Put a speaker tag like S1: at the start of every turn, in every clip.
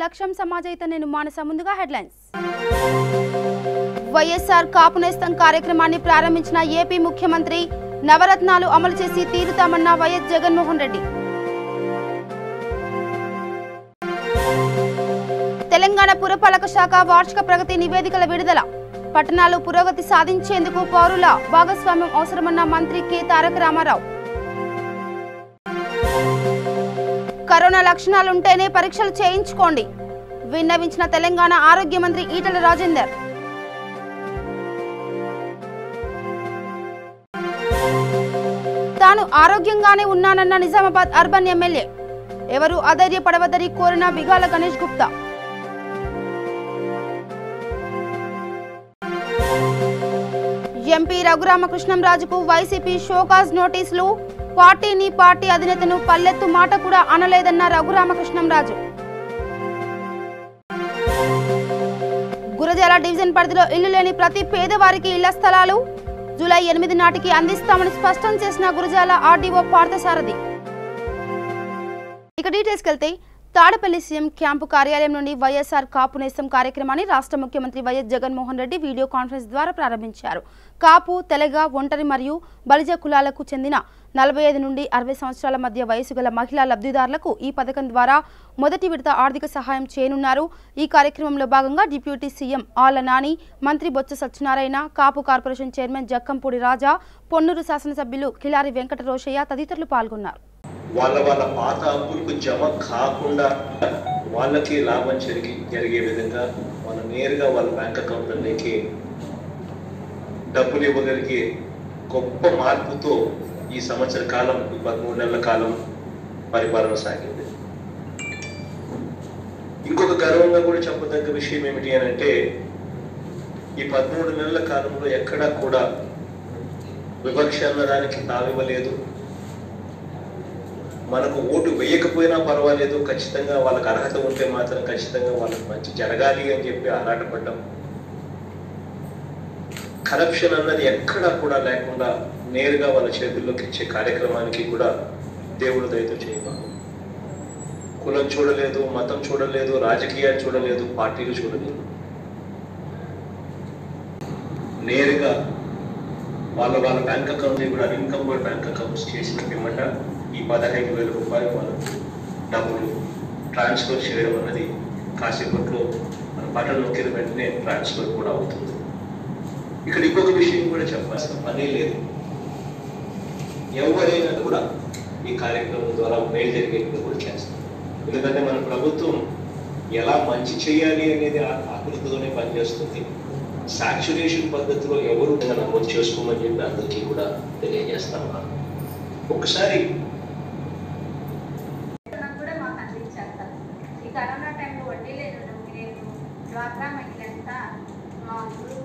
S1: లక్ష్యం సమాజైతే మానస ముందుగా హెడ్లైన్స్. వైఎస్ఆర్ కాపు నేస్తం కార్యక్రమాన్ని ప్రారంభించిన ఏపీ ముఖ్యమంత్రి నవరత్నాలు అమలు చేసి తీరుతామన్న వైఎస్ జగన్మోహన్ రెడ్డి. తెలంగాణ పురపాలక శాఖ వార్షిక ప్రగతి నివేదికల విడుదల. పట్టణాలు పురోగతి సాధించేందుకు పౌరుల భాగస్వామ్యం అవసరమన్న మంత్రి కె తారక రామారావు. కరోనా లక్షణాలుంటేనే పరీక్షలు చేయించుకోండి విన్నవించిన తెలంగాణ ఆరోగ్య మంత్రి ఈటెల రాజేందర్. తాను ఆరోగ్యంగానే ఉన్నానన్న నిజామాబాద్ అర్బన్ ఎమ్మెల్యే. ఎవరు అధైర్యపడవద్దని కోరిన బిగాల గణేష్ గుప్తా. ఎంపీ రఘురామకృష్ణంరాజుకు వైసీపీ షోకాజ్ నోటీసులు. పార్టీ అధినేతను పల్లెత్తు మాట కూడా అనలేదన్న రఘురామకృష్ణంరాజు. గురజాల డివిజన్ పరిధిలో ఇల్లు లేని ప్రతి పేదవారికి ఇళ్ల స్థలాలు జూలై 8 నాటికి అందిస్తామని స్పష్టం చేసిన గురజాల ఆర్డీఓ పార్థసారథి. ఇక డీటెయిల్స్కి వెళ్తే తాడపల్లి సీఎం క్యాంపు కార్యాలయం నుండి వైఎస్ఆర్ కాపు నేస్తం కార్యక్రమాన్ని రాష్ట్ర ముఖ్యమంత్రి YS Jaganmohan Reddy video conference ద్వారా ప్రారంభించారు. కాపు, తెలగ, ఒంటరి మరియు బలిజ కులాలకు చెందిన 45 నుండి 60 సంవత్సరాల మధ్య వయసు గల మహిళా లబ్ధిదారులకు ఈ పథకం ద్వారా మొదటి విడత ఆర్థిక సహాయం చేయనున్నారు. ఈ కార్యక్రమంలో భాగంగా డిప్యూటీ సీఎం ఆళ్ల నాని, మంత్రి బొత్స సత్యనారాయణ, కాపు కార్పొరేషన్ చైర్మన్ జక్కంపూడి రాజా, పొన్నూరు శాసనసభ్యులు కిలారి వెంకట రోషయ్య తదితరులు పాల్గొన్నారు.
S2: వాళ్ళ పాత అప్పులకు జమ కాకుండా వాళ్ళకి లాభం జరిగే విధంగా వాళ్ళు నేరుగా వాళ్ళ బ్యాంక్ అకౌంట్లలోకి డబ్బులు ఇవ్వగలిగే గొప్ప మార్పుతో ఈ సంవత్సర కాలం, ఈ 13 నెలల కాలం పరిపాలన సాగింది. ఇంకొక గర్వంగా కూడా చెప్పదగ్గ విషయం ఏమిటి అని అంటే, ఈ 13 నెలల కాలంలో ఎక్కడా కూడా వివక్ష అన్నదానికి తావివ్వలేదు. మనకు ఓటు వేయకపోయినా పర్వాలేదు, ఖచ్చితంగా వాళ్ళకి అర్హత ఉంటే మాత్రం ఖచ్చితంగా వాళ్ళకి మంచి జరగాలి అని చెప్పి ఆరాటపడ్డాం. కరప్షన్ అన్నది ఎక్కడా కూడా లేకుండా నేరుగా వాళ్ళ చేతుల్లోకి ఇచ్చే కార్యక్రమానికి కూడా దేవుడు దయతో చేయమని. కులం చూడలేదు, మతం చూడలేదు, రాజకీయాలు చూడలేదు, పార్టీలు చూడలేదు. నేరుగా వాళ్ళ బ్యాంక్ అకౌంట్ కూడా ఇన్కమ్ బ్యాంక్ అకౌంట్స్ చేసిన పిమ్మట ఈ 15,000 రూపాయలు వాళ్ళకు డబ్బులు ట్రాన్స్ఫర్ చేయడం అన్నది కాసేపట్లో మన బటన్ నొక్కిన వెంటనే ట్రాన్స్ఫర్ కూడా అవుతుంది. ఇక్కడ ఇంకొక విషయం కూడా చెప్పాల్సిన పనే లేదు. ఎవరైనా కూడా ఈ కార్యక్రమం ద్వారా మేలు జరిగేది కూడా చేస్తాం. ఎందుకంటే మన ప్రభుత్వం ఎలా మంచి చేయాలి అనేది ఆకృతితోనే పనిచేస్తుంది. సాచ్యురేషన్ పద్ధతిలో ఎవరు నమోదు చేసుకోమని చెప్పి అందరికీ కూడా తెలియజేస్తాం. ఒకసారి
S3: కరోనా టైంలో వడ్డీ లేదు, నేను డ్వాక్రా మహిళంతా మా ఊరు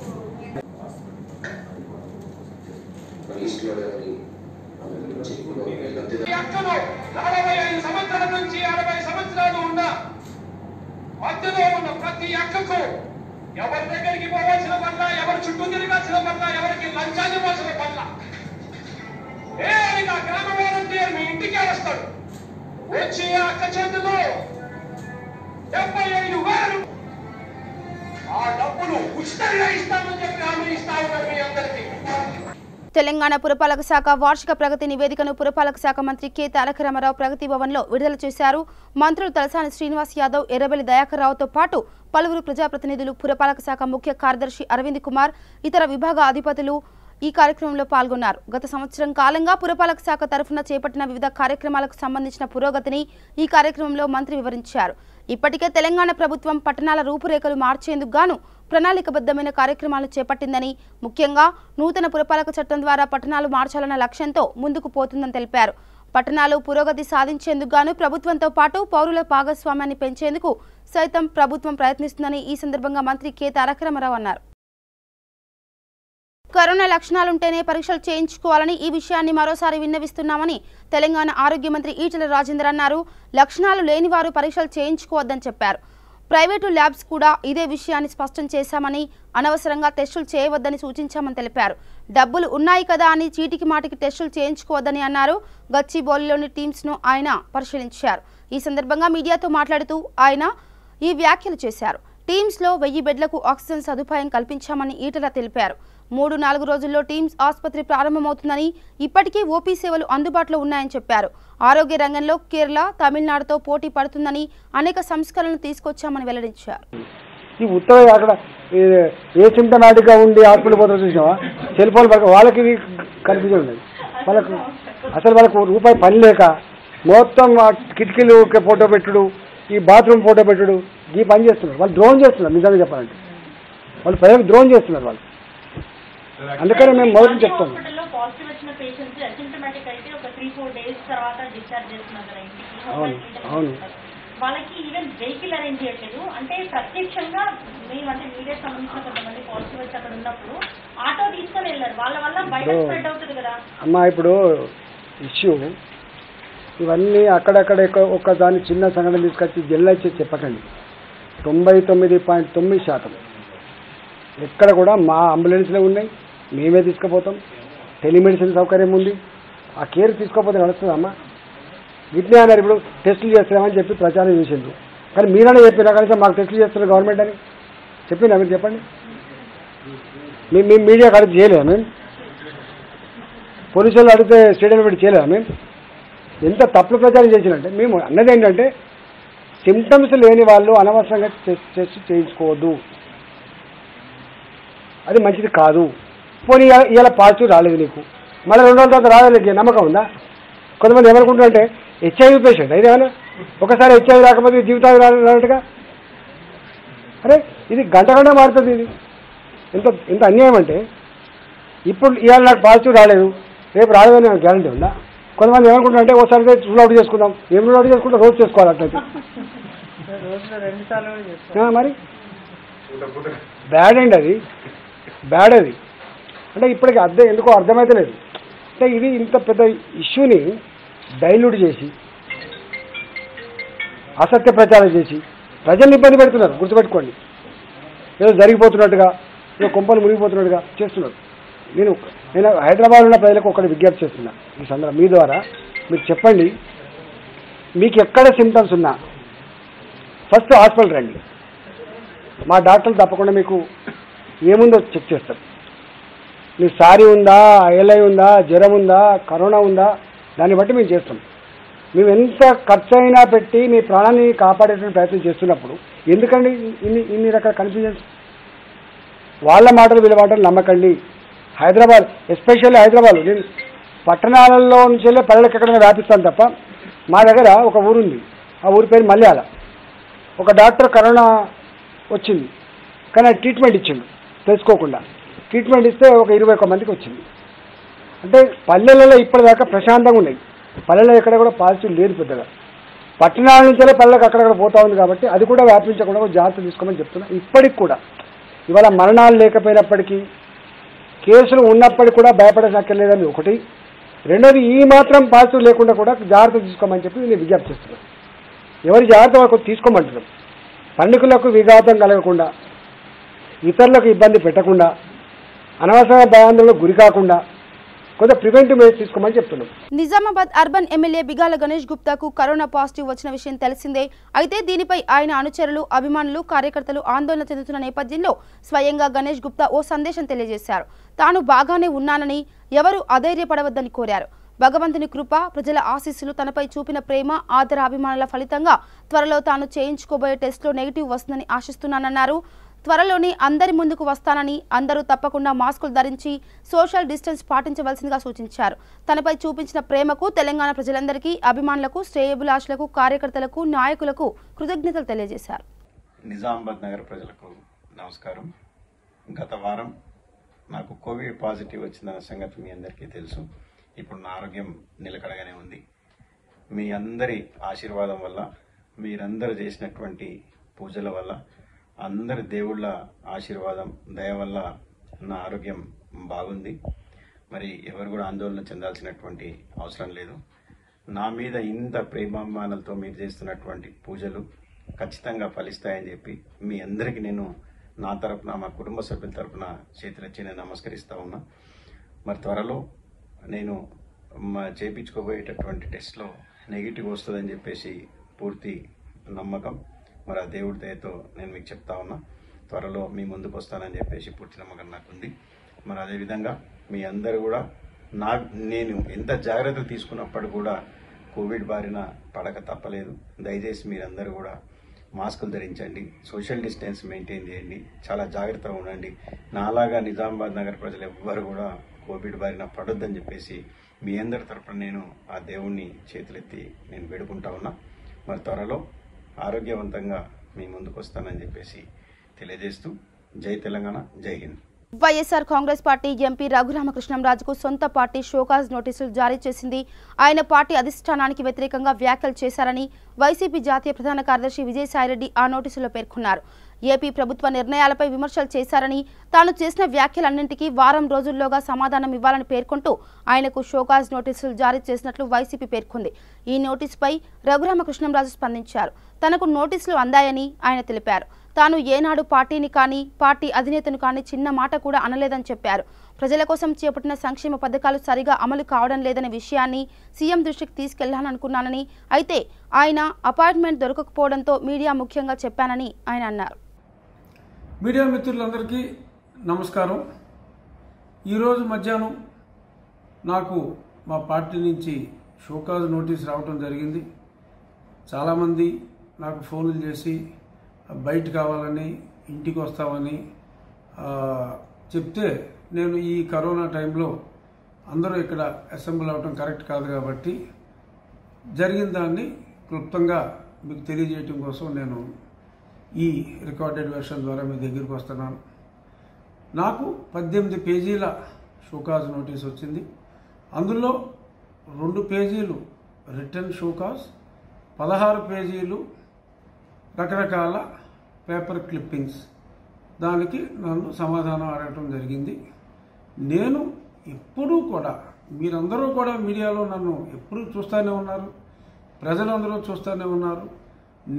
S4: 45 సంవత్సరాల నుంచి 60 సంవత్సరాలు ఉన్న మధ్యలో ఉన్న ప్రతి అక్కకు ఎవరి దగ్గరికి పోవాల్సిన పట్ల, ఎవరి చుట్టూ తిరగాల్సిన పట్ల, ఎవరికి లంచాన్ని ఇవ్వాల్సిన పట్ల నేరుగా గ్రామ వాలంటీర్ మీ ఇంటికే వస్తాడు. వచ్చి అక్క చేతిలో 75,000 ఆ డబ్బులు ఉచితంగా ఇస్తామని చెప్పి హామీ ఇస్తా ఉన్నారు మీ అందరికీ.
S1: తెలంగాణ పురపాలక శాఖ వార్షిక ప్రగతి నివేదికను పురపాలక శాఖ మంత్రి కె తారక రామారావు ప్రగతి భవన్లో విడుదల చేశారు. మంత్రులు తలసాని శ్రీనివాస్ యాదవ్, ఎర్రబెల్లి దయాకర్ రావుతో పాటు పలువురు ప్రజాప్రతినిధులు, పురపాలక శాఖ ముఖ్య కార్యదర్శి అరవింద్ కుమార్, ఇతర విభాగ అధిపతులు ఈ కార్యక్రమంలో పాల్గొన్నారు. గత సంవత్సరం కాలంగా పురపాలక శాఖ తరఫున చేపట్టిన వివిధ కార్యక్రమాలకు సంబంధించిన పురోగతిని ఈ కార్యక్రమంలో మంత్రి వివరించారు. ఇప్పటికే తెలంగాణ ప్రభుత్వం పట్టణాల రూపురేఖలు మార్చేందుకు గాను ప్రణాళికబద్ధమైన కార్యక్రమాలు చేపట్టిందని, ముఖ్యంగా నూతన పురపాలక చట్టం ద్వారా పట్టణాలు మార్చాలన్న లక్ష్యంతో ముందుకు పోతుందని తెలిపారు. పట్టణాలు పురోగతి సాధించేందుకు గాను ప్రభుత్వంతో పాటు పౌరుల భాగస్వామ్యాన్ని పెంచేందుకు సైతం ప్రభుత్వం ప్రయత్నిస్తుందని ఈ సందర్భంగా మంత్రి కె తారక రామారావు అన్నారు. కరోనా లక్షణాలుంటేనే పరీక్షలు చేయించుకోవాలని ఈ విషయాన్ని మరోసారి విన్నవిస్తున్నామని తెలంగాణ ఆరోగ్య మంత్రి ఈటెల రాజేందర్ అన్నారు. లక్షణాలు లేని వారు పరీక్షలు చేయించుకోవద్దని చెప్పారు. ప్రైవేటు ల్యాబ్స్ కూడా ఇదే విషయాన్ని స్పష్టం చేశామని, అనవసరంగా టెస్టులు చేయవద్దని సూచించామని తెలిపారు. డబ్బులు ఉన్నాయి కదా అని చీటికి మాటికి టెస్టులు చేయించుకోవద్దని అన్నారు. గచ్చిబౌలిలోని టీమ్స్ ను ఆయన పరిశీలించారు. ఈ సందర్భంగా మీడియాతో మాట్లాడుతూ ఆయన ఈ వ్యాఖ్యలు చేశారు. టీమ్స్లో 1000 బెడ్లకు ఆక్సిజన్ సదుపాయం కల్పించామని ఈటల తెలిపారు. 3-4 రోజుల్లో టీమ్స్ ఆసుపత్రి ప్రారంభమవుతుందని, ఇప్పటికీ ఓపీ సేవలు అందుబాటులో ఉన్నాయని చెప్పారు. ఆరోగ్య రంగంలో కేరళ, తమిళనాడుతో పోటీ పడుతుందని అనేక సంస్కరణలు తీసుకొచ్చామని వెల్లడించారు.
S5: ఈ ఉత్తర అక్కడ ఏ సింటమాటిక్గా ఉండి హాస్పిటల్ పోతారో చూసినావా, సెల్ ఫోన్ వాళ్ళకి కన్ఫ్యూజన్ ఉన్నది. వాళ్ళకు రూపాయి పని లేక మొత్తం కిటికీలు ఫోటో పెట్టుడు, ఈ బాత్రూమ్ ఫోటో పెట్టుడు, ఈ పని చేస్తున్నారు. వాళ్ళు డ్రోన్ చేస్తున్నారు. నిజంగా చెప్పాలంటే వాళ్ళు ప్రజలకు డ్రోన్ చేస్తున్నారు వాళ్ళు. అందుకని మేము మొదటి చెప్తాం. అవును
S6: వాళ్ళకి ఈవెన్ వెహికల్ అరేంజ్ చేయట్లేదు. అంటే ప్రత్యక్షంగా మేము అంటే మీడియా సంబంధించిన కొంతమంది పాజిటివ్ వచ్చి అక్కడ ఉన్నప్పుడు ఆటో తీసుకొని వెళ్ళారు. వాళ్ళ వల్ల వైరస్ స్ప్రెడ్ అవుతుంది కదా
S5: అమ్మా. ఇప్పుడు ఇష్యూ ఇవన్నీ అక్కడక్కడ ఒక దాని చిన్న సంఘటన తీసుకొచ్చి జిల్లా ఇచ్చి చెప్పకండి. 99.9% ఎక్కడ కూడా మా అంబులెన్స్లే ఉన్నాయి, మేమే తీసుకుపోతాం. టెలిమెడిసిన్ సౌకర్యం ఉంది. ఆ కేర్ తీసుకోకపోతే నడుస్తుందమ్మా. ఇట్లే అన్నారు. ఇప్పుడు టెస్టులు చేస్తున్నామని చెప్పి ప్రచారం చేసిండ్రు, కానీ మీరనే చెప్పినా కనీసం మాకు టెస్టులు చేస్తున్నారు గవర్నమెంట్ అని చెప్పినా మీరు చెప్పండి. మేము మీడియా అడిగి చేయలేదా? మేము పోలీసులు అడిగితే స్టేడియం పెట్టి చేయలేదా? మేము ఎంత తప్పుడు ప్రచారం చేసినంటే మేము అన్నది ఏంటంటే సిమ్టమ్స్ లేని వాళ్ళు అనవసరంగా టెస్ట్ చేయించుకోవద్దు, అది మంచిది కాదు. పోనీ ఇలా పాజిటివ్ రాలేదు నీకు, మళ్ళీ 2 రోజుల తర్వాత రాలేదు, నమ్మకం ఉందా? కొంతమంది ఏమనుకుంటారంటే హెచ్ఐవి పేషెంట్ అయితే ఏమైనా ఒకసారి హెచ్ఐవి రాకపోతే జీవితాలు రానట్టుగా. అరే ఇది గంట మారుతుంది. ఇది ఎంత అన్యాయం అంటే ఇప్పుడు ఇవాళ నాకు పాజిటివ్ రాలేదు, రేపు రాలేదని గ్యారంటీ ఉందా? కొంతమంది ఏమనుకుంటారంటే ఒకసారి రూల్ అవుట్ చేసుకుందాం. ఏం రూల్ అవుట్ చేసుకుంటాం? రోజు చేసుకోవాలి అట్లయితే. మరి బ్యాడ్ అండి, అది బ్యాడ్. అది అంటే ఇప్పటికి ఎందుకో అర్థమైతే లేదు. అంటే ఇది ఇంత పెద్ద ఇష్యూని డైల్యూట్ చేసి అసత్య ప్రచారం చేసి ప్రజల్ని ఇబ్బంది పెడుతున్నారు. గుర్తుపెట్టుకోండి, ఏదో జరిగిపోతున్నట్టుగా, ఏదో కొంపలు మునిగిపోతున్నట్టుగా చేస్తున్నారు. నేను హైదరాబాద్ ఉన్న ప్రజలకు ఒకటి విజ్ఞప్తి చేస్తున్నా ఈ సందర్భం మీ ద్వారా. మీరు చెప్పండి, మీకు ఎక్కడ సిమ్టమ్స్ ఉన్నా ఫస్ట్ హాస్పిటల్ రండి. మా డాక్టర్లు తప్పకుండా మీకు ఏముందో చెక్ చేస్తారు. మీ సారీ ఉందా, ఐఎల్ఐ ఉందా, జ్వరం ఉందా, కరోనా ఉందా, దాన్ని బట్టి మేము చేస్తాం. మేము ఎంత ఖర్చు అయినా పెట్టి మీ ప్రాణాన్ని కాపాడేటువంటి ప్రయత్నం చేస్తున్నప్పుడు ఎందుకండి ఇన్ని రకాల కన్ఫ్యూజన్స్? వాళ్ళ మాటలు వీళ్ళ మాటలు నమ్మకండి. హైదరాబాద్, ఎస్పెషల్లీ హైదరాబాద్, నేను పట్టణాలలో నుంచి వెళ్ళి పల్లెలకు ఎక్కడైనా వ్యాపిస్తాను తప్ప మా దగ్గర ఒక ఊరుంది, ఆ ఊరి పేరు మల్యాల. ఒక డాక్టర్ కరోనా వచ్చింది, కానీ ట్రీట్మెంట్ ఇచ్చిండు తెలుసుకోకుండా. ట్రీట్మెంట్ ఇస్తే ఒక 21 మందికి వచ్చింది. అంటే పల్లెలలో ఇప్పటిదాకా ప్రశాంతంగా ఉన్నాయి. పల్లెలో ఎక్కడ కూడా పాజిటివ్ లేదు పెద్దగా. పట్టణాల నుంచే పల్లెలకు అక్కడక్కడ పోతా ఉంది కాబట్టి అది కూడా వ్యాపించకుండా జాగ్రత్త తీసుకోమని చెప్తున్నా. ఇప్పటికి కూడా ఇవాళ మరణాలు లేకపోయినప్పటికీ, కేసులు ఉన్నప్పటికీ కూడా భయపడనక్కర్లేదని ఒకటి. రెండోది, ఈ మాత్రం పాజిటివ్ లేకుండా కూడా జాగ్రత్త తీసుకోమని చెప్పి నేను విజ్ఞప్తి చేస్తున్నాను. ఎవరి జాగ్రత్త వాళ్ళకు తీసుకోమంటున్నాం. పండితులకు విఘాతం కలగకుండా, ఇతరులకు ఇబ్బంది పెట్టకుండా, అనవసర భయాందోళనకు గురి కాకుండా కొంత ప్రివెంటివ్ మెజర్స్ తీసుకోమని చెప్తున్నాం.
S1: నిజామాబాద్ అర్బన్ ఎమ్మెల్యే బిగాల గణేష్ గుప్తాకు కరోనా పాజిటివ్ వచ్చిన విషయం తెలిసిందే. అయితే దీనిపై ఆయన అనుచరులు, అభిమానులు, కార్యకర్తలు ఆందోళన చెందుతున్న నేపథ్యంలో స్వయంగా గణేష్ గుప్తా ఓ సందేశం తెలియజేశారు. తాను బాగానే ఉన్నానని, ఎవరు అధైర్యపడవద్దని కోరారు. భగవంతుని కృప, ప్రజల ఆశీస్సులు తనపై చూపిన ప్రేమ, ఆదర అభిమానుల ఫలితంగా త్వరలో తాను చేయించుకోబోయే టెస్ట్లో నెగిటివ్ వస్తుందని ఆశిస్తున్నానన్నారు. త్వరలోనే అందరి ముందుకు వస్తానని, అందరూ తప్పకుండా మాస్కులు ధరించి సోషల్ డిస్టెన్స్ పాటించవలసిందిగా సూచించారు. తనపై చూపించిన ప్రేమకు తెలంగాణ ప్రజలందరికీ, అభిమానులకు, శ్రేయోభిలాషులకు, కార్యకర్తలకు, నాయకులకు కృతజ్ఞతలు తెలియజేశారు.
S7: నిజామాబాద్ నగర ప్రజలకు నమస్కారం. గత వారం నాకు కోవిడ్ పాజిటివ్ వచ్చిందన్న సంగతి మీ అందరికీ తెలుసు. ఇప్పుడు నా ఆరోగ్యం నిలకడగానే ఉంది. మీ అందరి ఆశీర్వాదం వల్ల, మీరందరూ చేసినటువంటి పూజల వల్ల, అందరి దేవుళ్ళ ఆశీర్వాదం, దయ వల్ల నా ఆరోగ్యం బాగుంది. మరి ఎవరు కూడా ఆందోళన చెందాల్సినటువంటి అవసరం లేదు. నా మీద ఇంత ప్రేమాభిమానాలతో మీరు చేస్తున్నటువంటి పూజలు ఖచ్చితంగా ఫలిస్తాయని చెప్పి మీ అందరికీ నేను నా తరపున, మా కుటుంబ సభ్యుల తరపున చేతులెత్తి నేను నమస్కరిస్తా ఉన్నా. మరి త్వరలో నేను చేయించుకోబోయేటటువంటి టెస్ట్లో నెగిటివ్ వస్తుందని చెప్పేసి పూర్తి నమ్మకం. మరి ఆ దేవుడి దయతో నేను మీకు చెప్తా ఉన్నా, త్వరలో మీ ముందుకు వస్తానని చెప్పేసి పూర్తి నమ్మకం నాకుంది. మరి అదేవిధంగా మీ అందరూ కూడా నేను ఎంత జాగ్రత్తలు తీసుకున్నప్పుడు కూడా కోవిడ్ బారిన పడక తప్పలేదు. దయచేసి మీరందరూ కూడా మాస్కులు ధరించండి, సోషల్ డిస్టెన్స్ మెయింటైన్ చేయండి, చాలా జాగ్రత్తగా ఉండండి. నాలాగా నిజామాబాద్ నగర ప్రజలు ఎవ్వరు కూడా కోవిడ్ బారిన పడొద్దని చెప్పేసి మీ అందరి తరపున నేను ఆ దేవుణ్ణి చేతులెత్తి నేను వేడుకుంటా ఉన్నా. మరి త్వరలో ఆరోగ్యవంతంగా మీ ముందుకు వస్తానని చెప్పేసి తెలియజేస్తూ జై తెలంగాణ, జై హింద్.
S1: వైఎస్ఆర్ కాంగ్రెస్ పార్టీ ఎంపీ రఘురామకృష్ణంరాజుకు సొంత పార్టీ షోకాజ్ నోటీసులు జారీ చేసింది. ఆయన పార్టీ అధిష్టానానికి వ్యతిరేకంగా వ్యాఖ్యలు చేశారని వైసీపీ జాతీయ ప్రధాన కార్యదర్శి విజయసాయిరెడ్డి ఆ నోటీసులో పేర్కొన్నారు. ఏపీ ప్రభుత్వ నిర్ణయాలపై విమర్శలు చేశారని, తాను చేసిన వ్యాఖ్యలన్నింటికీ వారం రోజుల్లోగా సమాధానం ఇవ్వాలని పేర్కొంటూ ఆయనకు షోకాజ్ నోటీసులు జారీ చేసినట్లు వైసీపీ పేర్కొంది. ఈ నోటీసుపై రఘురామకృష్ణంరాజు స్పందించారు. తనకు నోటీసులు అందాయని ఆయన తెలిపారు. తాను ఏనాడు పార్టీని కానీ పార్టీ అధినేతను కానీ చిన్న మాట కూడా అనలేదని చెప్పారు. ప్రజల కోసం చేపట్టిన సంక్షేమ పథకాలు సరిగా అమలు కావడం లేదనే విషయాన్ని సీఎం దృష్టికి తీసుకెళ్లాలనుకున్నానని, అయితే ఆయన అపాయింట్మెంట్ దొరకకపోవడంతో మీడియా ముఖ్యంగా చెప్పానని ఆయన అన్నారు.
S8: మీడియా మిత్రులందరికీ నమస్కారం. ఈరోజు మధ్యాహ్నం నాకు మా పార్టీ నుంచి షోకాజ్ నోటీస్ రావడం జరిగింది. చాలామంది నాకు ఫోన్లు చేసి బయట కావాలని, ఇంటికి వస్తామని చెప్తే నేను ఈ కరోనా టైంలో అందరూ ఇక్కడ అసెంబ్లీ అవడం కరెక్ట్ కాదు కాబట్టి జరిగిన దాన్ని క్లుప్తంగా మీకు తెలియజేయటం కోసం నేను ఈ రికార్డెడ్ వెర్షన్ ద్వారా మీ దగ్గరికి వస్తున్నాను. నాకు 18 పేజీల షోకాజ్ నోటీస్ వచ్చింది. అందులో 2 పేజీలు రిటర్న్ షోకాజ్, 16 పేజీలు రకరకాల పేపర్ క్లిప్పింగ్స్. దానికి నన్ను సమాధానం అడగటం జరిగింది. నేను ఎప్పుడూ కూడా, మీరందరూ కూడా మీడియాలో నన్ను ఎప్పుడూ చూస్తూనే ఉన్నారు, ప్రజలందరూ చూస్తూనే ఉన్నారు.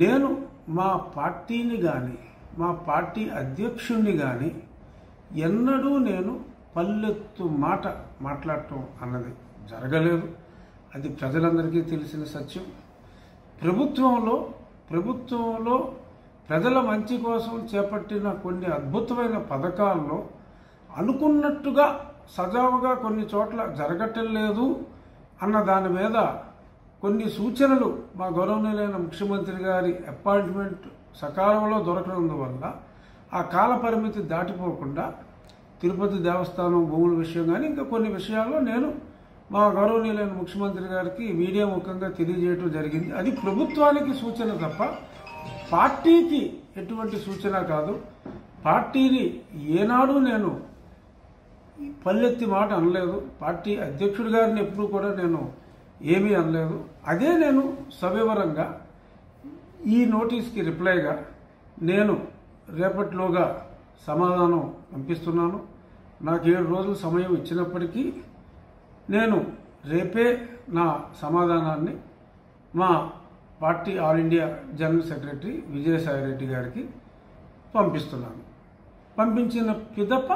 S8: నేను మా పార్టీని కానీ మా పార్టీ అధ్యక్షుణ్ణి కానీ ఎన్నడూ నేను పల్లెత్తు మాట మాట్లాడటం అన్నది జరగలేదు. అది ప్రజలందరికీ తెలిసిన సత్యం. ప్రభుత్వంలో ప్రజల మంచి కోసం చేపట్టిన కొన్ని అద్భుతమైన పథకాల్లో అనుకున్నట్టుగా సజావుగా కొన్ని చోట్ల జరగటం లేదు అన్న దాని మీద కొన్ని సూచనలు మా గౌరవనీయులైన ముఖ్యమంత్రి గారి అపాయింట్మెంట్ సకాలంలో దొరకడం వల్ల ఆ కాల పరిమితి దాటిపోకుండా తిరుపతి దేవస్థానం భూముల విషయం కానీ ఇంకా కొన్ని విషయాల్లో నేను మా గౌరవనీయులైన ముఖ్యమంత్రి గారికి మీడియా ముఖంగా తెలియజేయడం జరిగింది. అది ప్రభుత్వానికి సూచన తప్ప పార్టీకి ఎటువంటి సూచన కాదు. పార్టీని ఏనాడు నేను పల్లెత్తి మాట అనలేదు. పార్టీ అధ్యక్షుడి గారిని ఎప్పుడూ కూడా నేను ఏమీ అనలేదు. అదే నేను సవివరంగా ఈ నోటీస్కి రిప్లైగా నేను రేపటిలోగా సమాధానం పంపిస్తున్నాను. నాకు 7 రోజులు సమయం ఇచ్చినప్పటికీ నేను రేపే నా సమాధానాన్ని మా party all India general secretary Vijayasai Reddy గారికి పంపిస్తున్నాను. పంపించిన పిదప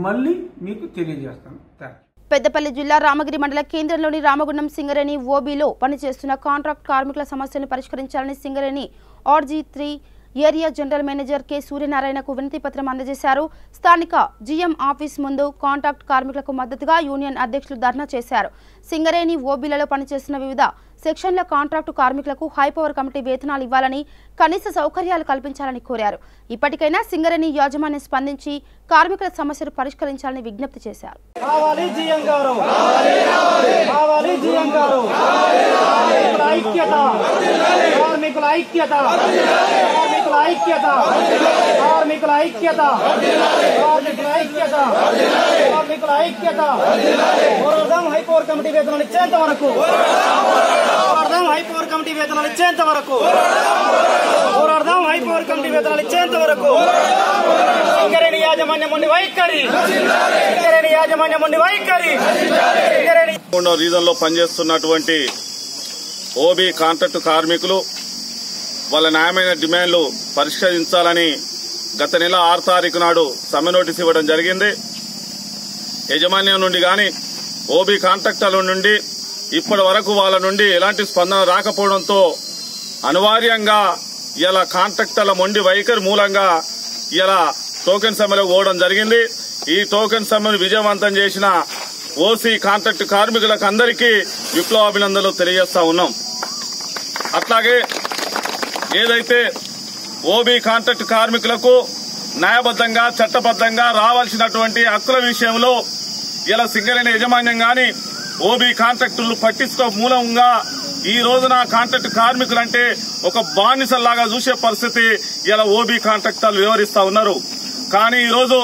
S8: మళ్ళీ మీకు తెలియజేస్తాను. Thank you.
S1: పెద్దపల్లి జిల్లా రామగిరి మండల కేంద్రంలోని రామగుండం సింగరేణి ఓబీలో పనిచేస్తున్న కాంట్రాక్ట్ కార్మికుల సమస్యలను పరిష్కరించాలని Singareni RG3 area general manager K సూర్యనారాయణకు వినతి పత్రం అందజేశారు. స్థానిక జీఎం ఆఫీస్ ముందు కాంట్రాక్ట్ కార్మికులకు మద్దతుగా యూనియన్ అధ్యక్షులు ధర్నా చేశారు. సింగరేణి ఓబీలలో పనిచేస్తున్న వివిధ సెక్షన్ల కాంట్రాక్టు కార్మికులకు హైపవర్ కమిటీ వేతనాలు ఇవ్వాలని, కనీస సౌకర్యాలు కల్పించాలని కోరారు. ఇప్పటికైనా సింగరేణి యాజమాన్యం స్పందించి కార్మికుల సమస్యలు పరిష్కరించాలని విజ్ఞప్తి చేశారు.
S9: హైపవర్ కమిటీ వేతనాలు ఇచ్చేంత వరకు హైపవర్ కమిటీ వేతనాలు ఇచ్చేంత వరకు పోరాడదాం. హైపవర్ కమిటీ వేతనాలు ఇచ్చేంత వరకు సింగరేణి యాజమాన్యం ఉండి వైఖరి, సింగరేణి యాజమాన్యం ఉండి వైఖరి.
S10: రీజన్ లో పనిచేస్తున్నటువంటి ఓబీ కాంట్రాక్టు కార్మికులు వాళ్ళ న్యాయమైన డిమాండ్లు పరిష్కరించాలని గత నెల 6 తారీఖు నాడు సమ్మె నోటీస్ ఇవ్వడం జరిగింది. యాజమాన్యం నుండి గాని ఓబీ కాంట్రాక్టర్ల నుండి ఇప్పటి వరకు వాళ్ళ నుండి ఎలాంటి స్పందన రాకపోవడంతో అనివార్యంగా ఇలా కాంట్రాక్టర్ల మొండి వైఖరి మూలంగా ఇలా టోకెన్ సమ్మెలో పోవడం జరిగింది. ఈ టోకెన్ సమ్మెను విజయవంతం చేసిన ఓసీ కాంట్రాక్ట్ కార్మికులకు అందరికీ విప్లవాభినందనలు తెలియజేస్తా ఉన్నాం. అట్లాగే ఏదైతే ఓబీ కాంట్రాక్ట్ కార్మికులకు న్యాయబద్ధంగా చట్టబద్ధంగా రావాల్సినటువంటి హక్కుల విషయంలో ఇలా సింగరేణి యాజమాన్యం గాని ఓబీ కాంట్రాక్టులు పట్టించుకో మూలంగా ఈ రోజున కాంట్రాక్ట్ కార్మికులంటే ఒక బానిసల్లాగా చూసే పరిస్థితి ఇలా ఓబీ కాంట్రాక్టర్లు వివరిస్తా ఉన్నారు. కానీ ఈరోజు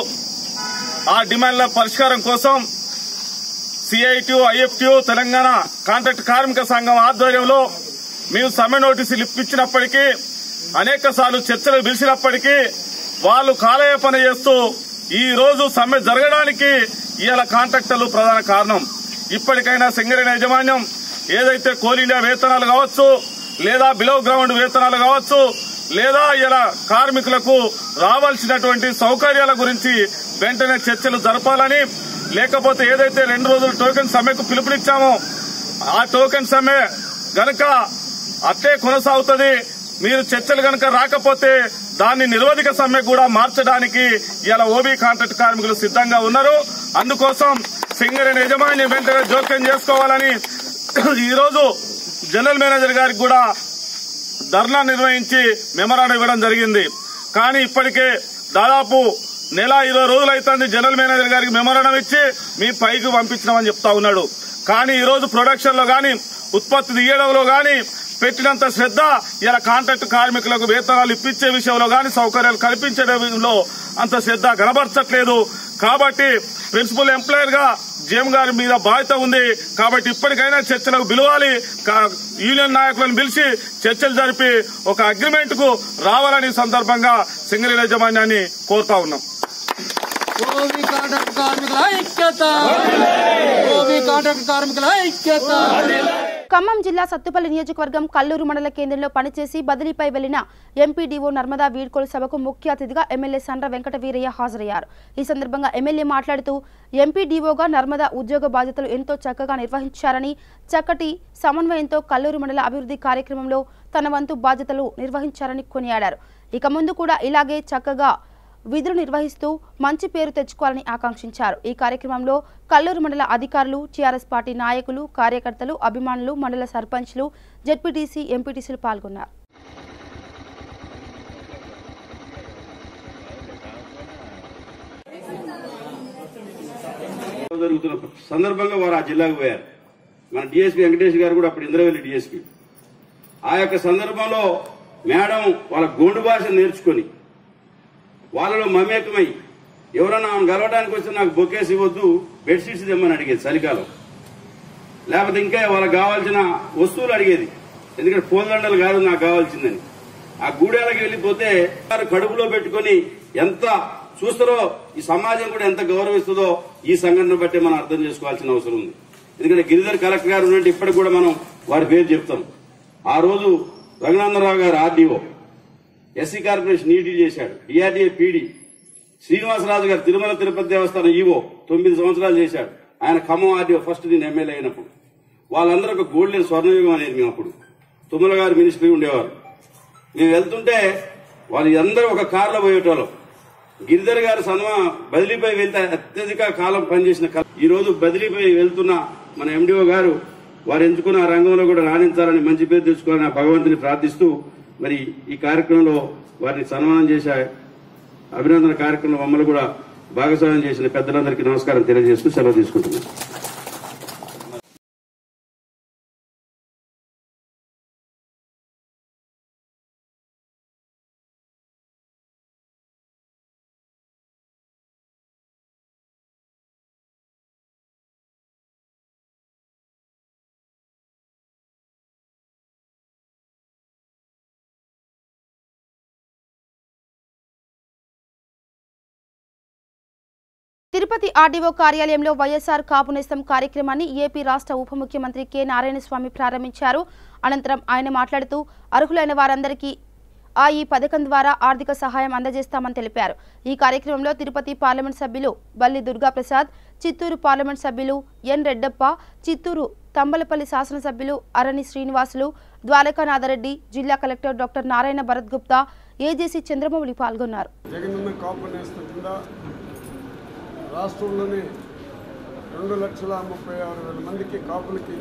S10: ఆ డిమాండ్ల పరిష్కారం కోసం సిఐటియు ఐఎఫ్టియు తెలంగాణ కాంట్రాక్ట్ కార్మిక సంఘం ఆధ్వర్యంలో మేము సమ్మె నోటీసులు ఇప్పించినప్పటికీ అనేక సార్లు చర్చలు పిలిచినప్పటికీ వాళ్ళు కాలయాపన చేస్తూ ఈ రోజు సమ్మె జరగడానికి ఇవాళ కాంట్రాక్టర్లు ప్రధాన కారణం. ఇప్పటికైనా సింగరేణి యాజమాన్యం ఏదైతే కోల్ ఇండియా వేతనాలు కావచ్చు లేదా బిలో గ్రౌండ్ వేతనాలు కావచ్చు లేదా ఇలా కార్మికులకు రావాల్సినటువంటి సౌకర్యాల గురించి వెంటనే చర్చలు జరపాలని, లేకపోతే ఏదైతే 2 రోజులు టోకెన్ సమ్మెకు పిలుపునిచ్చామో ఆ టోకెన్ సమ్మె గనక అట్లే కొనసాగుతుంది. మీరు చర్చలు గనక రాకపోతే దాన్ని నిరవధిక సమ్మె కూడా మార్చడానికి ఇలా ఓబీ కాంట్రాక్ట్ కార్మికులు సిద్ధంగా ఉన్నారు. అందుకోసం సింగరేణి యాజమాన్యం వెంటనే జోక్యం చేసుకోవాలని ఈరోజు జనరల్ మేనేజర్ గారికి కూడా ధర్నా నిర్వహించి మెమరాండం ఇవ్వడం జరిగింది. కానీ ఇప్పటికే దాదాపు నెల 20 రోజులు అవుతుంది జనరల్ మేనేజర్ గారికి మెమరాండం ఇచ్చి మీ పైకి పంపించినామని చెప్తా ఉన్నాడు. కానీ ఈ రోజు ప్రొడక్షన్ లో గాని ఉత్పత్తి తీయడంలో గాని పెట్టినంత శ్రద్ధ ఇలా కాంట్రాక్ట్ కార్మికులకు వేతనాలు ఇప్పించే విషయంలో గాని సౌకర్యాలు కల్పించే విషయంలో అంత శ్రద్ధ కనబరచట్లేదు. కాబట్టి ప్రిన్సిపల్ ఎంప్లాయర్ గా జేఎం గారి మీద బాధ్యత ఉంది. కాబట్టి ఇప్పటికైనా చర్చలకు పిలవాలి, యూనియన్ నాయకులను పిలిచి చర్చలు జరిపి ఒక అగ్రిమెంట్ కు రావాలని సందర్భంగా సింగరేణి యాజమాన్యాన్ని కోరుతా ఉన్నాం.
S1: ఖమ్మం జిల్లా సత్తుపల్లి నియోజకవర్గం కల్లూరు మండల కేంద్రంలో పనిచేసి బదిలీపై వెళ్లిన ఎంపీడీఓ నర్మదా వీడ్కోలు సభకు ముఖ్య అతిథిగా ఎమ్మెల్యే సండ్ర వెంకట వీరయ్య హాజరయ్యారు. ఈ సందర్భంగా ఎమ్మెల్యే మాట్లాడుతూ ఎంపీడీఓగా నర్మదా ఉద్యోగ బాధ్యతలు ఎంతో చక్కగా నిర్వహించారని, చక్కటి సమన్వయంతో కల్లూరు మండల అభివృద్ధి కార్యక్రమంలో తన వంతు బాధ్యతలు నిర్వహించారని కొనియాడారు. ఇక ముందు కూడా ఇలాగే చక్కగా విధులు నిర్వహిస్తూ మంచి పేరు తెచ్చుకోవాలని ఆకాంక్షించారు. ఈ కార్యక్రమంలో కల్లూరు మండల అధికారులు, టీఆర్ఎస్ పార్టీ నాయకులు, కార్యకర్తలు, అభిమానులు, మండల సర్పంచ్లు, జెడ్పీటీసీ, ఎంపీటీసీలు పాల్గొన్నారు.
S11: సందర్భంగా వారు ఆ జిల్లాకు పోయారు. మన డిఎస్పీ వెంకటేష్ గారు కూడా అప్పుడు ఇంద్రవెల్లి డిఎస్పీ. ఆ యొక్క సందర్భంలో మేడం వాళ్ళ గోండు భాష నేర్చుకుని వాళ్ళలో మమేకమై ఎవరన్నా గెలవడానికి వస్తే నాకు బొకేసి ఇవ్వద్దు, బెడ్షీట్స్ తెమ్మని అడిగేది చలికాలం. లేకపోతే ఇంకా వాళ్ళకి కావాల్సిన వస్తువులు అడిగేది, ఎందుకంటే పూలదండలు కాదు నాకు కావాల్సిందని. ఆ గూడెలకి వెళ్లిపోతే కడుపులో పెట్టుకుని ఎంత చూస్తారో ఈ సమాజం కూడా ఎంత గౌరవిస్తుందో ఈ సంఘటన బట్టి మనం అర్థం చేసుకోవాల్సిన అవసరం ఉంది. ఎందుకంటే గిరిధర్ కలెక్టర్ గారు ఉన్నట్టు ఇప్పటికి కూడా మనం వారి పేరు చెప్తాం. ఆ రోజు రఘునందనరావు గారు ఆర్డీఓ, ఎస్సీ కార్పొరేషన్ ఈడీ చేశాడు, డిఆర్డీఏ పీడీ. శ్రీనివాసరాజు గారు తిరుమల తిరుపతి దేవస్థానం ఈవో 9 సంవత్సరాలు చేశాడు. ఆయన ఖమ్మం ఆర్డీఓ ఫస్ట్ నేను ఎమ్మెల్యే అయినప్పుడు. వాళ్ళందరూ ఒక గోల్డెన్ స్వర్ణయుగం అనేది మేము అప్పుడు. తుమ్మల గారు మినిస్ట్రీ ఉండేవారు. మేము వెళ్తుంటే వాళ్ళు అందరూ ఒక కారులో పోయేటోళ్ళం. గిరిధర్ గారు బదిలీపై వెళ్తే అత్యధిక కాలం పనిచేసిన ఈ రోజు బదిలీపై వెళ్తున్న మన ఎండిఓ గారు వారు ఎంచుకున్న రంగంలో కూడా రాణించాలని, మంచి పేరు తెచ్చుకోవాలని భగవంతుని ప్రార్థిస్తూ మరి ఈ కార్యక్రమంలో వారిని సన్మానం చేసే అభినందన కార్యక్రమంలో మమ్మల్ని కూడా భాగస్వామ్యం చేసిన పెద్దలందరికీ నమస్కారం తెలియజేస్తూ సెలవు తీసుకుంటున్నాను.
S1: తిరుపతి ఆర్డీఓ కార్యాలయంలో వైఎస్ఆర్ కాపు నేస్తం కార్యక్రమాన్ని ఏపీ రాష్ట్ర ఉప ముఖ్యమంత్రి కె నారాయణస్వామి ప్రారంభించారు. అనంతరం ఆయన మాట్లాడుతూ అర్హులైన వారందరికీ ఈ పథకం ద్వారా ఆర్థిక సహాయం అందజేస్తామని తెలిపారు. ఈ కార్యక్రమంలో తిరుపతి పార్లమెంట్ సభ్యులు బల్లి దుర్గాప్రసాద్, చిత్తూరు పార్లమెంట్ సభ్యులు ఎన్ రెడ్డప్ప, చిత్తూరు తంబలపల్లి శాసనసభ్యులు అరణి శ్రీనివాసులు, ద్వారకానాథరెడ్డి, జిల్లా collector doctor Narayana Bharat Gupta, AJC Chandramouli పాల్గొన్నారు.
S8: జగనన్న కాపు నేస్తం కింద రాష్ట్రంలోని 2,36,000 మందికి కాపులకి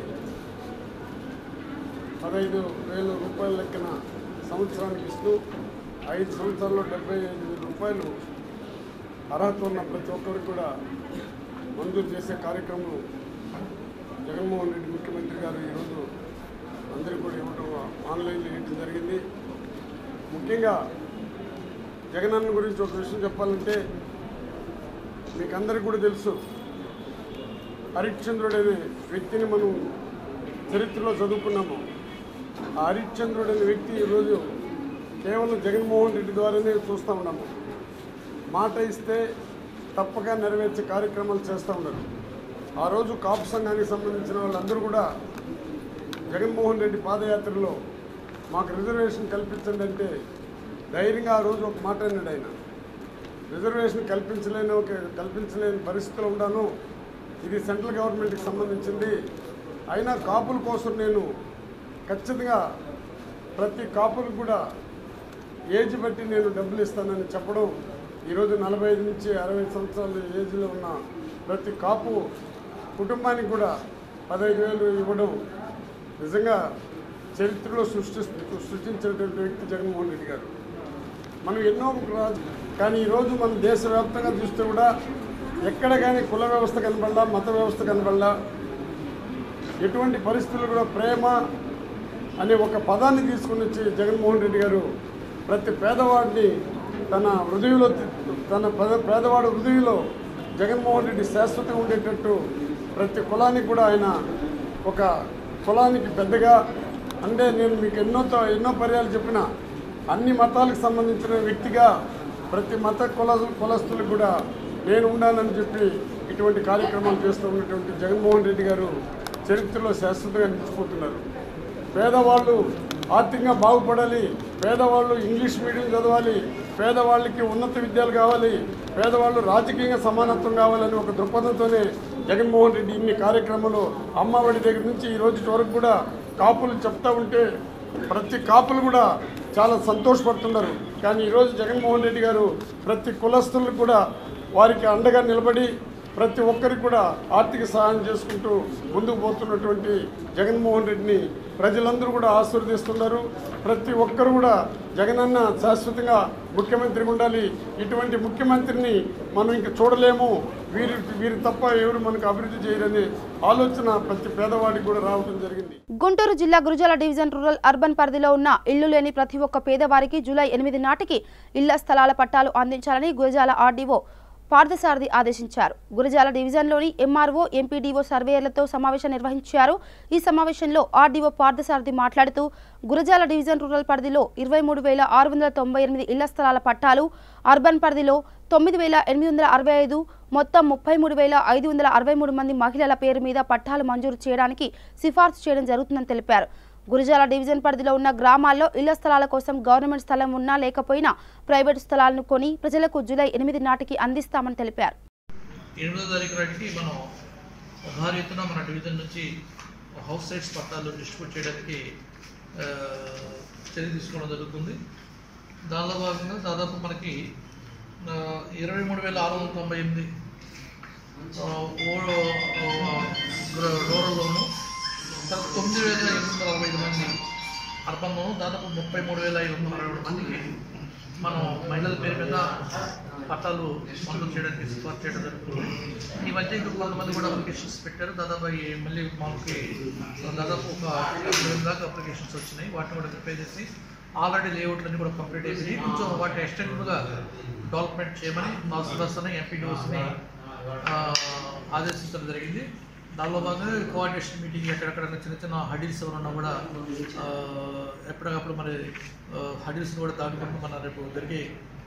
S8: 15,000 రూపాయల లెక్కన సంవత్సరానికి ఇస్తూ 5 సంవత్సరాల్లో 75,000 రూపాయలు అర్హత ఉన్న ప్రతి ఒక్కరికి కూడా మంజూరు చేసే కార్యక్రమం జగన్మోహన్ రెడ్డి ముఖ్యమంత్రి గారు ఈరోజు అందరికీ కూడా ఇవ్వడం ఆన్లైన్లో ఇవ్వడం జరిగింది. ముఖ్యంగా జగనన్న గురించి ఒక విషయం చెప్పాలంటే మీకు అందరికీ కూడా తెలుసు, హరిశ్చంద్రుడు అనే వ్యక్తిని మనం చరిత్రలో చదువుకున్నాము. ఆ హరిశ్చంద్రుడు అనే వ్యక్తి ఈరోజు కేవలం జగన్మోహన్ రెడ్డి ద్వారానే చూస్తూ ఉన్నాము. మాట ఇస్తే తప్పక నెరవేర్చే కార్యక్రమాలు చేస్తూ ఉన్నారు. ఆ రోజు కాపు సంఘానికి సంబంధించిన వాళ్ళందరూ కూడా జగన్మోహన్ రెడ్డి పాదయాత్రలో మాకు రిజర్వేషన్ కల్పించండి అంటే ధైర్యంగా ఆ రోజు ఒక మాట అన్నాడు ఆయన. రిజర్వేషన్ కల్పించలేని పరిస్థితిలో ఉన్నాను, ఇది సెంట్రల్ గవర్నమెంట్కి సంబంధించింది, అయినా కాపుల కోసం నేను ఖచ్చితంగా ప్రతి కాపులకు కూడా ఏజ్ బట్టి నేను డబ్బులు ఇస్తానని చెప్పడం, ఈరోజు 45 నుంచి 60 సంవత్సరాల ఏజ్లో ఉన్న ప్రతి కాపు కుటుంబానికి కూడా 15,000 ఇవ్వడం నిజంగా చరిత్రలో సృష్టించినటువంటి వ్యక్తి జగన్మోహన్ రెడ్డి గారు. మనం ఎన్నో కానీ ఈరోజు మనం దేశవ్యాప్తంగా చూస్తే కూడా ఎక్కడ కానీ కుల వ్యవస్థ కనబడలా, మత వ్యవస్థ కనబడలా, ఎటువంటి పరిస్థితులు కూడా ప్రేమ అనే ఒక పదాన్ని తీసుకుని వచ్చి జగన్మోహన్ రెడ్డి గారు ప్రతి పేదవాడిని తన హృదయంలో పేదవాడి హృదయంలో జగన్మోహన్ రెడ్డి శాశ్వతంగా ఉండేటట్టు ప్రతి కులానికి కూడా ఆయన ఒక కులానికి పెద్దగా అంటే నేను మీకు ఎన్నో పర్యాలు చెప్పిన అన్ని మతాలకు సంబంధించిన వ్యక్తిగా ప్రతి మత కులస్తులకు కూడా నేను ఉండాలని చెప్పి ఇటువంటి కార్యక్రమాలు చేస్తూ ఉన్నటువంటి జగన్మోహన్ రెడ్డి గారు చరిత్రలో శాశ్వతంగా నిలిచిపోతున్నారు. పేదవాళ్ళు ఆర్థికంగా బాగుపడాలి, పేదవాళ్ళు ఇంగ్లీష్ మీడియం చదవాలి, పేదవాళ్ళకి ఉన్నత విద్యలు కావాలి, పేదవాళ్ళు రాజకీయంగా సమానత్వం కావాలని ఒక దృక్పథంతోనే జగన్మోహన్ రెడ్డి ఇన్ని కార్యక్రమాలు అమ్మఒడి దగ్గర నుంచి ఈ రోజు వరకు కూడా కాపులు చెప్తా ఉంటే ప్రతి కాపులు కూడా చాలా సంతోషపడుతున్నారు. కానీ ఈరోజు జగన్మోహన్ రెడ్డి గారు ప్రతి కులస్తులకు కూడా వారికి అండగా నిలబడి ప్రతి ఒక్కరికి కూడా ఆర్థిక సహాయం చేసుకుంటూ ముందుకు పోతున్నటువంటి జగన్మోహన్ రెడ్డిని ప్రజలందరూ కూడా ఆశీర్వదిస్తున్నారు. ప్రతి ఒక్కరు కూడా జగనన్న శాశ్వతంగా ముఖ్యమంత్రిగా ఉండాలి, ఇటువంటి ముఖ్యమంత్రిని మనం ఇంక చూడలేము, వీరు తప్ప ఎవరు మనకు అభివృద్ధి చేయరనే ఆలోచన ప్రతి పేదవాడికి కూడా రావడం జరిగింది.
S1: గుంటూరు జిల్లా గురజాల డివిజన్ రూరల్ అర్బన్ పరిధిలో ఉన్న ఇళ్లు లేని ప్రతి ఒక్క పేదవారికి జూలై 8 నాటికి ఇళ్ల స్థలాల పట్టాలు అందించాలని గురజాల ఆర్డీఓ పార్థసారథి ఆదేశించారు. గురజాల డివిజన్లోని ఎంఆర్ఓ, ఎంపీడీఓ సర్వేయర్లతో సమావేశం నిర్వహించారు. ఈ సమావేశంలో ఆర్డీఓ పార్థసారథి మాట్లాడుతూ గురజాల డివిజన్ రూరల్ పరిధిలో 23,698 ఇళ్ల స్థలాల పట్టాలు, అర్బన్ పరిధిలో 9,865, మొత్తం 33,563 మంది మహిళల పేరు మీద పట్టాలు మంజూరు చేయడానికి సిఫార్సు చేయడం జరుగుతుందని తెలిపారు. గురజాల డివిజన్ పరిధిలో ఉన్న గ్రామాల్లో ఇళ్ల స్థలాల కోసం గవర్నమెంట్ స్థలం ఉన్నా లేకపోయినా ప్రైవేటు స్థలాలను కొని ప్రజలకు జూలై 8 నాటికి అందిస్తామని తెలిపారు.
S12: 8వ తారీఖు నాటికి మనం భారీ ఎత్తున మన డివిజన్ నుంచి హౌస్ సైట్స్ పట్టాలు డిస్ట్రిబ్యూట్ చేయడానికి చర్య తీసుకోవడం జరుగుతుంది. దానిలో భాగంగా దాదాపు మనకి 23,698 రూరల్లోను, 9,865 మంది అర్బన్లోను, దాదాపు 33,560 మందికి మనం మహిళల పేరు మీద పట్టాలు మంజూరు చేయడానికి సిఫార్సు చేయడం జరుగుతుంది. ఈ మధ్య ఇంకా కొంతమంది కూడా అప్లికేషన్స్ పెట్టారు. దాదాపు మళ్ళీ మనకి దాదాపు ఒక 20,000 దాకా అప్లికేషన్స్ వచ్చినాయి. వాటిని కూడా ప్రిపేర్ చేసి ఆల్రెడీ లేఅవుట్లన్నీ కూడా కంప్లీట్ అయిపోయి కొంచెం వాటిని ఎక్స్టెండెడ్గా డెవలప్మెంట్ చేయమని తహసీల్దార్స్ని, ఎంపీడీఓస్ని ఆదేశించడం జరిగింది. దానిలో భాగంగా కోఆర్డినేషన్ మీటింగ్ ఎక్కడెక్కడ చిన్న హడిల్స్ ఏమన్నా కూడా ఎప్పటికప్పుడు మరి హడిల్స్ని కూడా దాటుకుంటూ మన రేపు జరిగే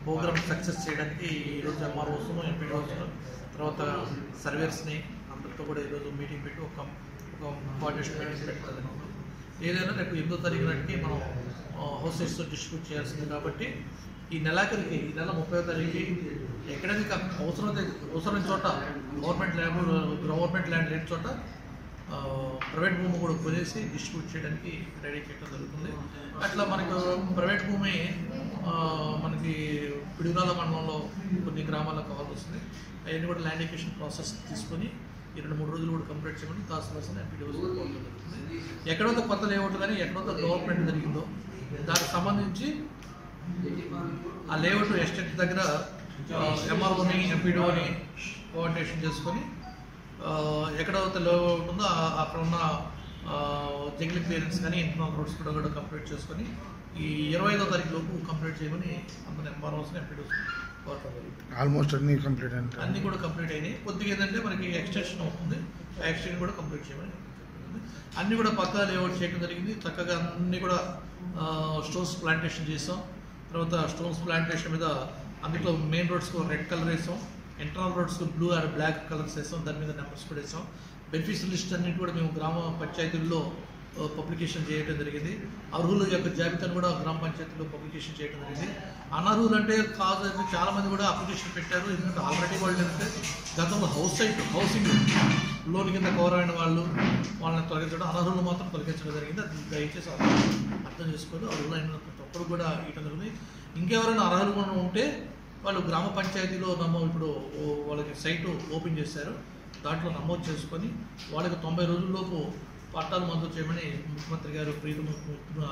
S12: ప్రోగ్రామ్ సక్సెస్ చేయడానికి ఈరోజు ఎంఆర్ఓస్ను, ఎంపీడీఓస్ను, తర్వాత సర్వేర్స్ని అందరితో కూడా ఈరోజు మీటింగ్ పెట్టి ఒక కోఆర్డినేషన్ మీటింగ్ పెట్టడం. ఏదైనా రేపు 8వ తారీఖు నాటికి మనం హౌసెస్ డిస్ట్రిబ్యూట్ చేయాల్సింది కాబట్టి ఈ నెలాఖరికి, ఈ నెల 30వ తారీఖుకి ఎక్కడైనా అవసరమైన చోట గవర్నమెంట్ ల్యాండ్ లేని చోట ప్రైవేట్ భూమి కూడా కొనేసి డిస్ట్రిబ్యూట్ చేయడానికి రెడీ చేయడం జరుగుతుంది. అట్లా మనకు ప్రైవేట్ భూమి మనకి పిడుగురాల మండలంలో కొన్ని గ్రామాల్లో కావాల్సి వస్తుంది. అవన్నీ కూడా ల్యాండ్ ఎక్విజిషన్ ప్రాసెస్ తీసుకొని 2-3 రోజులు కూడా కంప్లీట్ చేయమని తహసీల్దార్ ఎంపీడీఓస్ కోరడం జరుగుతుంది. ఎక్కడైతే కొత్త లేఅవుట్ కానీ ఎక్కడైతే డెవలప్మెంట్ జరిగిందో దానికి సంబంధించి ఆ లేఅవుట్ ఎస్టేట్ దగ్గర ఎంఆర్ఓని ఎంపీడీఓని కోఆర్డినేషన్ చేసుకొని ఎక్కడైతే లేఅవుట్ ఉందో అక్కడ ఉన్న జంగిల్ క్లియరెన్స్ కానీ ఇంటర్నల్ రోడ్స్ కూడా కంప్లీట్ చేసుకొని ఈ 25వ తారీఖు లోపు కంప్లీట్ చేయమని అందరూ ఎంఆర్ఓస్ని ఎంపీడీఓస్ కోరడం జరుగుతుంది.
S13: ఆల్మోస్ట్ అన్ని
S12: కూడా కంప్లీట్ అయినాయి. కొద్దిగా ఏంటంటే మనకి ఎక్స్టెన్షన్ అవుతుంది. ఆ ఎక్స్టెన్షన్ కూడా కంప్లీట్ చేయమని అన్నీ కూడా పక్కా లేఅవుట్ చేయడం జరిగింది. చక్కగా అన్నీ కూడా స్టోన్స్ ప్లాంటేషన్ చేసాం. తర్వాత స్టోన్స్ ప్లాంటేషన్ మీద అందులో మెయిన్ రోడ్స్కు రెడ్ కలర్ వేసాం, ఇంటర్నల్ రోడ్స్కు బ్లూ అండ్ బ్లాక్ కలర్స్ వేసాం, దాని మీద నెంబర్స్ కూడా వేసాం. బెనిఫిషియల్ లిస్ట్ అన్నిటి కూడా మేము గ్రామ పంచాయతీల్లో పబ్లికేషన్ చేయడం జరిగింది. అర్హుల యొక్క జాబితాను కూడా గ్రామ పంచాయతీలో పబ్లికేషన్ చేయడం జరిగింది. అనర్హులు అంటే కాదు చాలామంది కూడా అప్లికేషన్ పెట్టారు. ఎందుకంటే ఆల్రెడీ వాళ్ళు ఏంటంటే గతంలో హౌసింగ్ లోన్ కింద కవర్ అయిన వాళ్ళని తొలగించడం, అనర్హులు మాత్రం తొలగించడం జరిగింది. అది దయచేసి అర్థం చేసుకోవాలి. అర్హులైన ప్రతి ఒక్కరు కూడా ఇవ్వడం జరిగింది. ఇంకెవరైనా అర్హులు ఉంటే వాళ్ళు గ్రామ పంచాయతీలో ఇప్పుడు వాళ్ళకి సైటు ఓపెన్ చేశారు. దాంట్లో నమోదు చేసుకొని వాళ్ళకి 90 రోజుల్లోపు పట్టాలు మంజూరు చేయమని ముఖ్యమంత్రి గారు ప్రీతం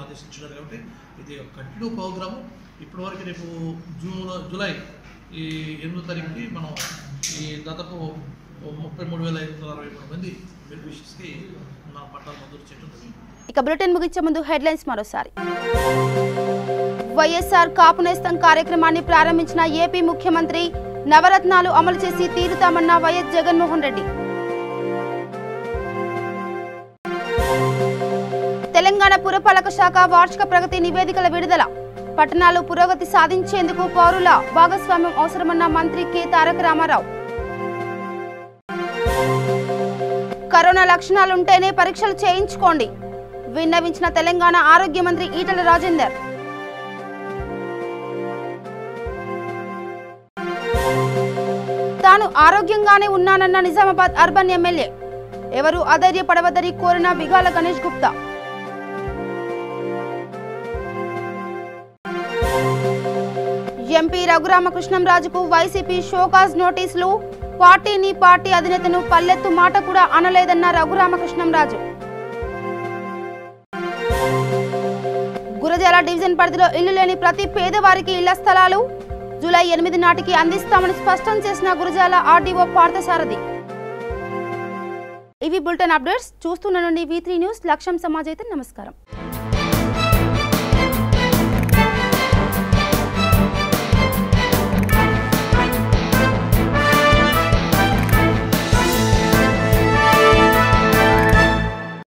S12: ఆదేశించారు. కాబట్టి ఇది ఒక కంటిన్యూ ప్రోగ్రాము. ఇప్పటివరకు రేపు జూలై 8వ తారీఖుకి మనం ఈ దాదాపు 33,563 మంది బెనిఫిషరీస్కి మన పట్టాలు మంజూరు చేయడం జరిగింది.
S1: ఇక బులెటిన్ ముగించే ముందు హెడ్లైన్స్ మరోసారి. వైఎస్ఆర్ కాపు నేస్తం కార్యక్రమాన్ని ప్రారంభించిన ఏపీ ముఖ్యమంత్రి, నవరత్నాలు అమలు చేసి తీరుతామన్న వైఎస్ జగన్మోహన్ రెడ్డి. తెలంగాణ పురపాలక శాఖ వార్షిక ప్రగతి నివేదికల విడుదల. పట్టణాలు పురోగతి సాధించేందుకు పౌరుల భాగస్వామ్యం అవసరమన్న మంత్రి కె తారక రామారావు. కరోనా లక్షణాలుంటేనే పరీక్షలు చేయించుకోండి, విన్నవించిన తెలంగాణ ఆరోగ్య మంత్రి ఈటెల రాజేందర్. తాను ఆరోగ్యంగానే ఉన్నానన్న నిజామాబాద్ అర్బన్ ఎమ్మెల్యే. ఎవరు అధైర్యపడవద్దని కోరిన బిగాల గణేష్ గుప్తా. ఎంపీ రఘురామకృష్ణంరాజుకు వైసీపీ షోకాజ్ నోటీసులు. పార్టీ అధినేతను పల్లెత్తు మాట కూడా అనలేదన్న రఘురామకృష్ణంరాజు. గురజాల డివిజన్ పరిధిలో ఇల్లు లేని ప్రతి పేదవారికి ఇళ్ల స్థలాలు జూలై 8 నాటికి అందిస్తామని స్పష్టం చేసిన గురజాల ఆర్డీఓ పార్థసారథి. ఇవి బులెటిన్ అప్డేట్స్. చూస్తున్న నుండి V3 న్యూస్. లక్ష్యం సమాజ్ అయితే నమస్కారం.